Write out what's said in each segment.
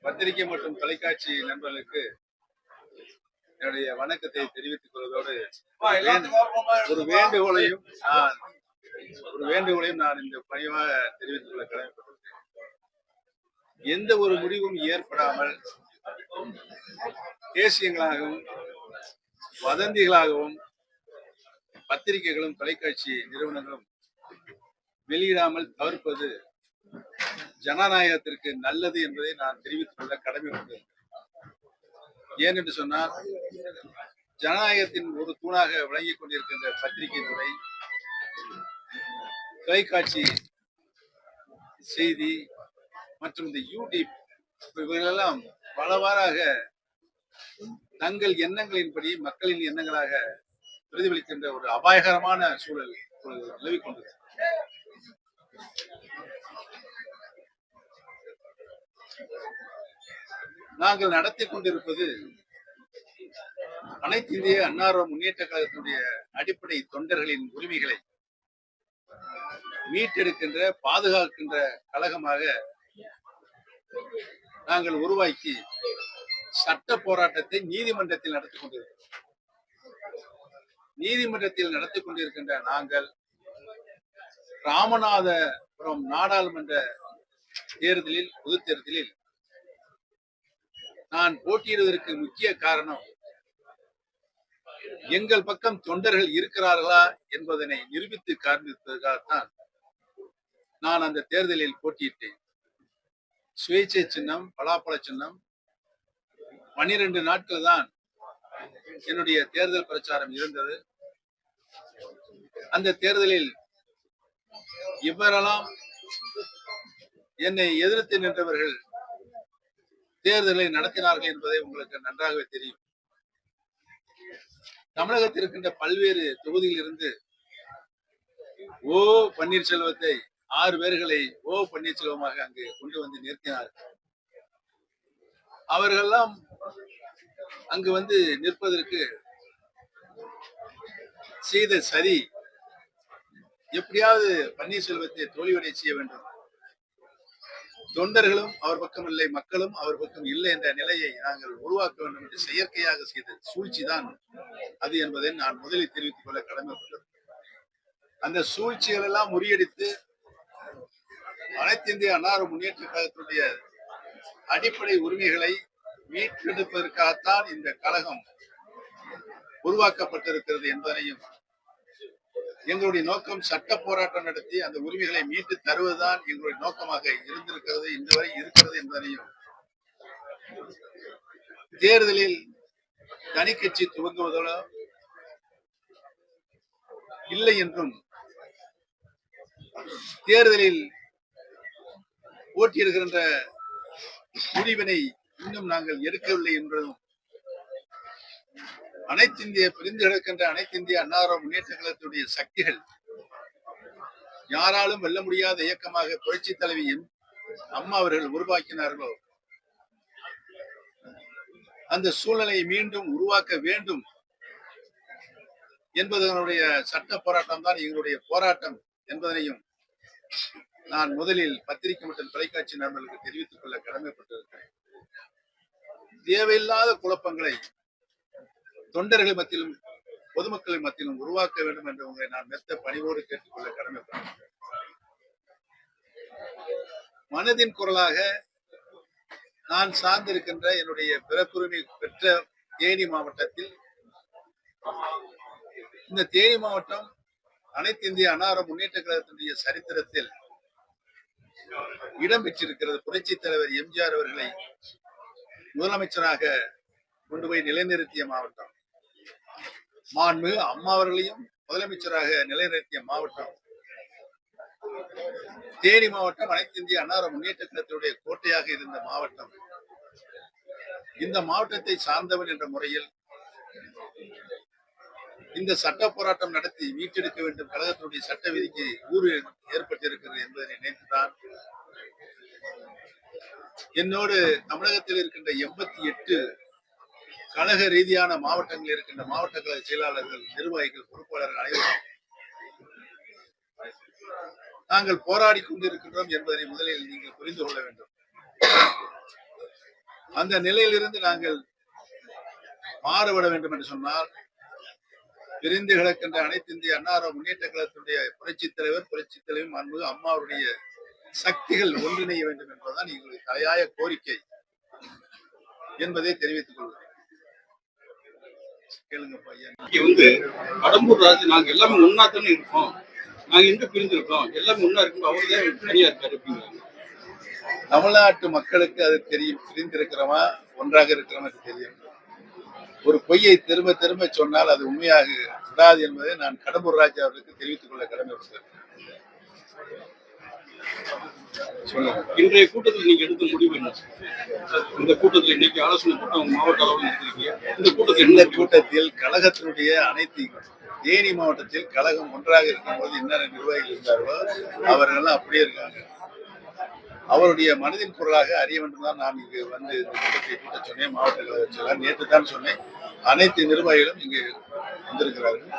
பத்திரிகை மற்றும் தொலைக்காட்சி நண்பர்களுக்கு என்னுடைய வணக்கத்தை தெரிவித்துக் கொள்வதோடு ஒரு வேண்டுகோளையும் நான் இந்த பணிவாக தெரிவித்துக் கொள்ள கடமைப்பட்டிருக்கிறேன். எந்த ஒரு முடிவும் ஏற்படாமல் தேசியங்களாகவும் வதந்திகளாகவும் பத்திரிகைகளும் தொலைக்காட்சி நிறுவனங்களும் வெளியிடாமல் தவிர்ப்பது ஜனநாயகத்திற்கு நல்லது என்பதை நான் தெரிவித்துக் கொள்ள கடமைப்பட்டிருக்கிறேன். ஏனென்று சொன்னால், ஜனநாயகத்தின் ஒரு தூணாக விளங்கிக் கொண்டிருக்கின்ற பத்திரிகை துறை, தொலைக்காட்சி செய்தி மற்றும் இந்த யூடியூப் இவைகளெல்லாம் பலவாறாக தங்கள் எண்ணங்களின்படி மக்களின் எண்ணங்களாக பிரதிபலிக்கின்ற ஒரு அபாயகரமான சூழல் நிலவிக் கொண்டது. நாங்கள் நடத்தி கொண்டிருப்பது அனைத்து இந்திய அன்னார முன்னேற்ற கழகத்தினுடைய அடிப்படை தொண்டர்களின் உரிமைகளை மீட்டெடுக்கின்ற பாதுகாக்கின்ற கழகமாக நாங்கள் உருவாக்கி சட்ட போராட்டத்தை நீதிமன்றத்தில் நடத்தி கொண்டிருக்கிறோம். நீதிமன்றத்தில் நடத்தி கொண்டிருக்கின்ற நாங்கள் ராமநாதபுரம் நாடாளுமன்ற தேர்தலில் பொது தேர்தலில் நான் போட்டியிடுவதற்கு முக்கிய காரணம் எங்கள் பக்கம் தொண்டர்கள் இருக்கிறார்களா என்பதனை நிரூபித்து காண்பிப்பதற்காகத்தான் நான் அந்த தேர்தலில் போட்டியிட்டேன். சுயேட்சை சின்னம், பலாப்பழ சின்னம். 12 நாட்கள் தான் என்னுடைய தேர்தல் பிரச்சாரம் இருந்தது. அந்த தேர்தலில் இவரெல்லாம் என்னை எதிர்த்து நின்றவர்கள் தேர்தலை நடத்தினார்கள் என்பதை உங்களுக்கு நன்றாகவே தெரியும். தமிழகத்தில் இருக்கின்ற பல்வேறு தொகுதியில் இருந்து ஓ பன்னீர்செல்வத்தை 6 பேர்களை ஓ பன்னீர்செல்வமாக அங்கு கொண்டு வந்து நிறுத்தினார்கள். அவர்களெல்லாம் அங்கு வந்து நிற்பதற்கு செய்த சதி, எப்படியாவது பன்னீர்செல்வத்தை தோல்வியடை செய்ய வேண்டும், தொண்டர்களும் அவர் பக்கம் இல்லை, மக்களும் அவர் பக்கம் இல்லை என்ற நிலையை நாங்கள் உருவாக்க வேண்டும் என்று செயற்கையாக செய்த சூழ்ச்சி தான் அது என்பதை நான் முதலில் தெரிவித்துக் கொள்ள கடமைப்பட்டது. அந்த சூழ்ச்சிகள் எல்லாம் முறியடித்து அனைத்து இந்திய அன்னார முன்னேற்ற கழகத்துடைய அடிப்படை உரிமைகளை மீட்டெடுப்பதற்காகத்தான் இந்த கழகம் உருவாக்கப்பட்டிருக்கிறது என்பதனையும், எங்களுடைய நோக்கம் சட்ட போராட்டம் நடத்தி அந்த உரிமைகளை மீட்டு தருவதுதான் எங்களுடைய நோக்கமாக இருந்திருக்கிறது, இந்த வரை இருக்கிறது என்பதனையும், தேர்தலில் தனி கட்சி துவங்குவதோ இல்லை என்றும், தேர்தலில் போட்டியிடுகின்ற முடிவினை இன்னும் நாங்கள் எடுக்கவில்லை என்பதும், அனைத்து இந்திய பிரிந்து கிடக்கின்ற அனைத்து இந்திய அன்னார முன்னேற்ற கழகத்துடைய சக்திகள் யாராலும் வெல்ல முடியாத இயக்கமாக புரட்சி தலைவி அம்மா அவர்கள் உருவாக்கினார்களோ அந்த சூழ்நிலையை மீண்டும் உருவாக்க வேண்டும் என்பதனுடைய சட்ட போராட்டம் தான் எங்களுடைய போராட்டம் என்பதனையும் நான் முதலில் பத்திரிகை மற்றும் தொலைக்காட்சி நண்பர்களுக்கு தெரிவித்துக் கொள்ள கடமைப்பட்டிருக்கிறேன். தேவையில்லாத குழப்பங்களை தொண்டர்கள் மத்தியிலும் பொதுமக்கள் மத்தியிலும் உருவாக்க வேண்டும் என்று உங்களை நான் மெத்த பணிவோடு கேட்டுக்கொள்ள கடமைப்பட்டிருக்கிறேன். மனதின் குரலாக நான் சார்ந்திருக்கின்ற என்னுடைய பிறப்புரிமை பெற்ற தேனி மாவட்டத்தில், இந்த தேனி மாவட்டம் அனைத்து இந்திய அன்னார முன்னேற்ற கழகத்தினுடைய சரித்திரத்தில் இடம் பெற்றிருக்கிறது. புரட்சி தலைவர் எம்ஜிஆர் அவர்களை முதலமைச்சராக கொண்டு போய் நிலைநிறுத்திய மாவட்டம், மாண்புமிகு அம்மா அவர்களையும் முதலமைச்சராக நிலைநிறுத்திய மாவட்டம் தேனி மாவட்டம். அனைத்து இந்திய அன்னார முன்னேற்ற கழகத்தினுடைய கோட்டையாக இருந்த மாவட்டம். இந்த மாவட்டத்தை சார்ந்தவன் என்ற முறையில் இந்த சட்ட போராட்டம் நடத்தி மீட்டெடுக்க வேண்டும், கழகத்தினுடைய சட்ட விதிக்கு ஊறு ஏற்பட்டிருக்கிறது என்பதை நினைத்துதான் என்னோடு தமிழகத்தில் இருக்கின்ற 88 கழக ரீதியான மாவட்டங்களில் இருக்கின்ற மாவட்ட கழக செயலாளர்கள், நிர்வாகிகள், பொறுப்பாளர்கள் அனைவரும் நாங்கள் போராடி கொண்டிருக்கின்றோம் என்பதை முதலில் நீங்கள் புரிந்து கொள்ள வேண்டும். அந்த நிலையிலிருந்து நாங்கள் மாறுபட வேண்டும் என்று சொன்னால் பிரிந்து கிடக்கின்ற அனைத்து இந்திய அண்ணா முன்னேற்ற கழகத்துடைய புரட்சித் தலைவர் மாண்புமிகு அம்மாவுடைய சக்திகள் ஒன்றிணைய வேண்டும் என்பதுதான் எங்களுடைய தலையாய கோரிக்கை என்பதை தெரிவித்துக் கொள்கிறேன். கேளுங்க பையன். வந்து கடம்பூர் ராஜு நாங்க எல்லாமே ஒன்னா தானே இருக்கோம், நாங்க எங்க பிரிஞ்சிருக்கோம், எல்லாமே ஒன்னா இருக்கும், அவர்தான் தனியா இருக்காரு அப்படிங்கிறாங்க. தமிழ்நாட்டு மக்களுக்கு அது தெரியும், பிரிந்திருக்கிறோமா ஒன்றாக இருக்கிறோமா தெரியும். ஒரு பொய்யை திரும்ப திரும்ப சொன்னால் அது உண்மையாக விடாது என்பதை நான் கடம்பூர் ராஜு அவர்களுக்கு தெரிவித்துக் கொள்ள கடமைப்பட்டேன். இன்றைய கூட்டத்தில் நீங்க எடுத்த முடிவு என்ன? இந்த கூட்டத்தில் இன்னைக்கு ஆலோசனை கூட்டம் மாவட்ட அளவில் நடத்திருக்கீங்க. இந்த கூட்டத்தில் கழகத்தினுடைய அனைத்து தேனி மாவட்டத்தில் கழகம் ஒன்றாக இருக்கும்போது என்னென்ன நிர்வாகிகள் இருந்தார்களோ அவர்கள் அப்படியே இருக்காங்க. அவருடைய மனதின் குரலாக அறிய வேண்டும் தான் நான் இங்கு வந்து இந்த கூட்டத்தை கூட்ட சொன்னேன். மாவட்ட கழக நேற்று தான் சொன்னேன். அனைத்து நிர்வாகிகளும் இங்கு வந்திருக்கிறார்கள்.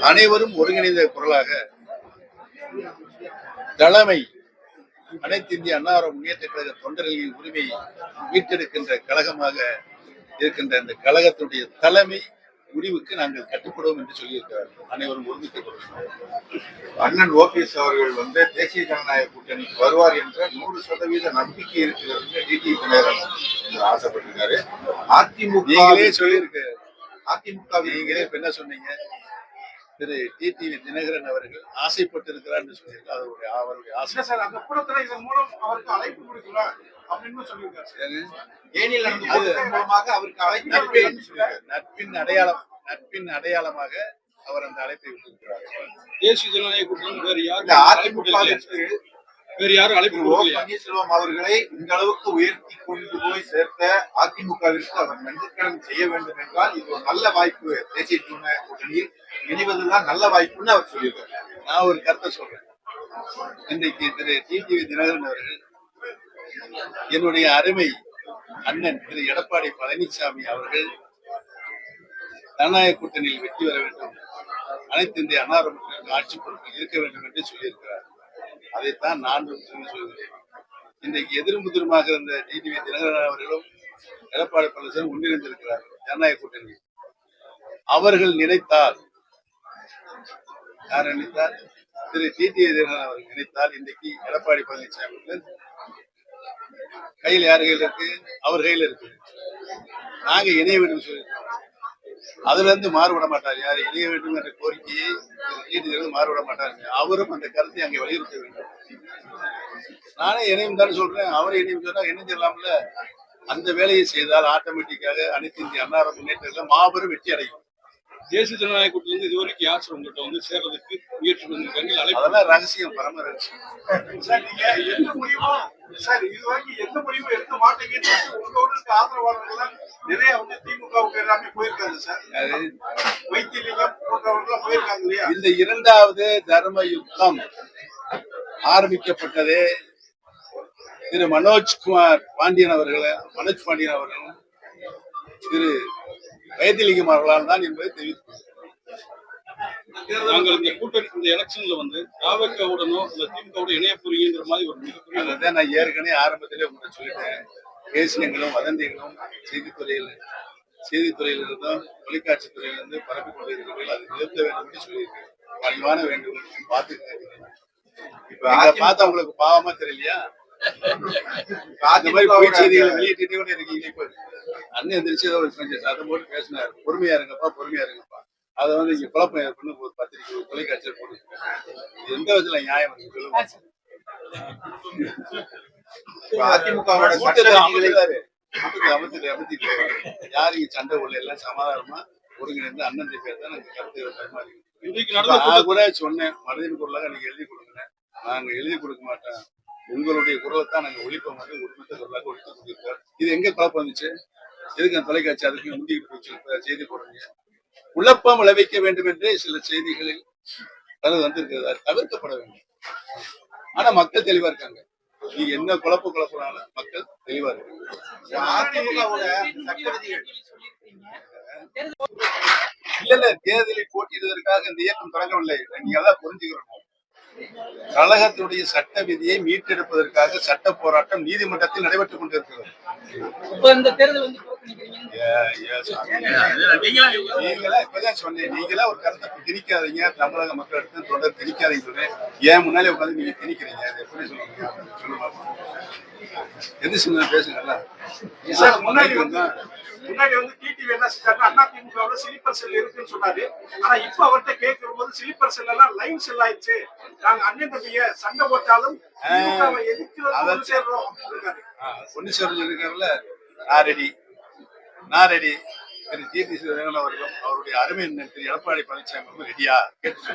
அனைவரும் ஒருங்கிணைந்த குரலாக தலைமை அனைத்து இந்திய அண்ணா முன்னேற்ற கழக தொண்டர்களின் உரிமையை மீட்டெடுக்கின்ற கழகமாக இருக்கின்ற இந்த கழகத்தினுடைய தலைமை முடிவுக்கு நாங்கள் கட்டுப்படுவோம் என்று சொல்லியிருக்கிறார்கள். அனைவரும் ஒருமித்துக் கொள்கிறோம். அண்ணன் ஓபிஎஸ் அவர்கள் வந்து தேசிய ஜனநாயக கூட்டணிக்கு வருவார் என்ற 100% நம்பிக்கை இருக்கிறது டிடிவி தினகரன் ஆசைப்பட்டிருக்காரு. அதிமுக நீங்களே சொல்லியிருக்கு. அதிமுக நீங்களே இப்ப என்ன சொன்னீங்க? திரு டிடிவி தினகரன் அவர்கள் ஆசைப்பட்டிருக்கிறார் என்று சொல்லியிருக்காரு. அவருடைய ஆசை சார் அந்த கூட்டத்தில் இதன் மூலம் அவருக்கு அழைப்பு கொடுக்கலாம் அப்படின்னு சொல்லியிருக்காரு. மூலமாக அவருக்கு அழைப்பு நட்பின் அடையாளமாக அவர் அந்த அழைப்பை விட்டிருக்கிறார். தேசிய ஜனநாயக கூட்டணி வேறு யாரும் அழைப்பு பன்னீர்செல்வம் அவர்களை இந்த அளவுக்கு உயர்த்தி கொண்டு போய் சேர்த்த அதிமுகவிற்கு அவர் நன்றிக்கடன் செய்ய வேண்டும் என்றால் இது ஒரு நல்ல வாய்ப்பு, தேசிய ஜனநாயக கூட்டணியில் இணைவதுதான் நல்ல வாய்ப்புன்னு அவர் சொல்லியிருக்காரு. நான் ஒரு கருத்தை சொல்றேன். இன்றைக்கு திரு டிடிவி தினகரன் அவர்கள் என்னுடைய அருமை அண்ணன் திரு எடப்பாடி பழனிசாமி அவர்கள் ஜனநாயக கூட்டணியில் வெற்றி பெற வேண்டும், அனைத்து இந்திய அண்ணா மக்களுக்கு ஆட்சி பொறுப்பில் இருக்க வேண்டும் என்று சொல்லியிருக்கிறார். அதைத்தான் நான் சொல்கிறேன். இன்றைக்கு எதிர்முதிருமாக இருந்த டிடிவி தினகரன் அவர்களும் எடப்பாடி பழனிசாமி ஒன்றிணைந்திருக்கிறார் ஜனநாயக கூட்டணி. அவர்கள் நினைத்தால், யார் நினைத்தால், திரு டிடிவி தினகரன் அவர்கள் நினைத்தால் இன்றைக்கு எடப்பாடி பழனிசாமி கையில் யார் கையில் இருக்கு? அவர் கையில் இருக்கு. நாங்க இணைய வேண்டும் சொல்லியிருக்கோம். அதுல இருந்து மாறுபட மாட்டார். யார் இணைய வேண்டும் என்ற கோரிக்கையை மாறுபட மாட்டார். அவரும் அந்த கருத்தை அங்கே வலியுறுத்த வேண்டும். நானே இணையும் தான் சொல்றேன். அவரை இணையும் சொன்னா இணைஞ்சிடலாம்ல. அந்த வேலையை செய்தால் ஆட்டோமேட்டிக்காக அனைத்து இந்திய அண்ணா முன்னேற்ற மாபெரும் வெற்றி அடையும். தேசிய ஜனநாயக கூட்டணி இதுவரைக்கும் யார் உங்கள்கிட்ட வந்து சேர்றதுக்கு முயற்சி பண்ணிருக்காங்க? அதெல்லாம் ரகசியம், பரம ரகசியம். சார் இதுவரைக்கும் எந்த முடிவும் எடுக்க மாட்டேங்குது. உங்களோட ஆதரவாளர்கள் நிறைய வந்து திமுகவுக்கு எல்லாமே போயிருக்காங்க சார். வைத்தியலிங்கம் போன்றவர்கள் போயிருக்காங்க இல்லையா? இந்த இரண்டாவது தர்ம யுத்தம் ஆரம்பிக்கப்பட்டதே திரு மனோஜ் பாண்டியன் அவர்களும் திரு வைத்தியலிங்கம் அவர்களால் தான் என்பதை தெரிவித்துள்ளது. நாங்கள் இந்த கூட்டணி இந்த எலெக்ஷன்ல வந்து தாவகவுடனோ இல்ல திமுகவோட இணைய புரியுங்கிற மாதிரி ஒரு மிகப்பெரிய அதான் நான் ஏற்கனவே ஆரம்பத்திலே உங்களுக்கு சொல்லிட்டேன். பேசியங்களும் வதந்திகளும் செய்தித்துறையில இருந்தும் தொலைக்காட்சி துறையிலிருந்து பரப்பிக் கொண்டிருக்கிறீர்கள். அதை நிறுத்த வேண்டும் என்று சொல்லியிருக்கேன். பணிவான வேண்டும் பார்த்து இப்ப பார்த்தா உங்களுக்கு பாவமா தெரியலையா? அந்த மாதிரி பொய் செய்திகளை வெளியிட்டு கொண்டே இருக்கீங்க. இப்ப அண்ணன் எந்திரிச்சு ஏதோ கொஞ்சம் சத்தம் போட்டு பேசினாரு. பொறுமையா இருங்கப்பா. அதை வந்து இங்க குழப்பம் ஏற்படும் ஒரு பத்திரிகை தொலைக்காட்சியில் போட்டு எந்த விதத்துல நியாயம் சொல்லுங்க. அமைத்து யாரு இங்க சண்டை உள்ள எல்லாம் சமாதானமா ஒருங்கிணைந்து அண்ணன் பேர் தான் நாங்க கருத்து கூட சொன்னேன். மனதின் குரலாக நீங்க எழுதி கொடுங்க. நாங்க எழுதி கொடுக்க மாட்டோம். உங்களுடைய குரலை தான் நாங்க ஒழிப்ப மாட்டோம். உரிமத்த குரலாக ஒழித்து கொடுத்திருக்கோம். இது எங்க குழப்பம் வந்துச்சு? எதுக்கு அந்த தொலைக்காட்சி அதுக்கு முந்திக்கிட்டு போச்சு செய்தி போடுறீங்க? குழப்பம் விளைவிக்க வேண்டும் என்றே சில செய்திகளில் அது வந்திருக்கிறது. தவிர்க்கப்பட வேண்டும். ஆனா மக்கள் தெளிவா இருக்காங்க. நீங்க என்ன குழப்பனாலும் மக்கள் தெளிவா இருக்காங்க. இல்ல தேர்தலில் போட்டியிடுவதற்காக இந்த இயக்கம் தொடங்கவில்லை. நீங்க எல்லாம் புரிஞ்சுக்கிறோம். கழகத்துடைய சட்ட விதியை மீட்டெடுப்பதற்காக சட்ட போராட்டம் நீதிமன்றத்தில் நடைபெற்றுக் கொண்டிருக்கிறது. இந்த தேர்தல் வந்து நீங்களா இப்பதான் சொன்னேன், நீங்களா ஒரு கருத்தை திணிக்காதீங்க, தமிழக மக்களிடத்தில் தொடர் திணிக்காதீங்க சொன்னேன். ஏன் முன்னாலே உட்காந்து நீங்க திணிக்கிறீங்க, அது எப்படி சொல்லுங்க? எது சொன்ன பேசுங்கல்ல. முன்னாடி வந்து டிடிவி என்ன செஞ்சாங்க, அதிமுகவுல ஸ்லீப்பர் செல் இருக்குன்னு சொன்னாரு. ஆனா இப்ப அவர்கிட்ட கேட்கும் போது ஸ்லீப்பர் செல் எல்லாம் லைன் செல் ஆயிடுச்சு, நாங்க அண்ணன் தம்பிய சண்டை போட்டாலும் ஒண்ணு சேர்றோம் ஒண்ணு சொல்லிருக்காருல்ல, நான் ரெடி. திரு ஜி.டி. அவர்களும் அவருடைய அருமை திரு எடப்பாடி பழனிசாமி ரெடியா கேட்டு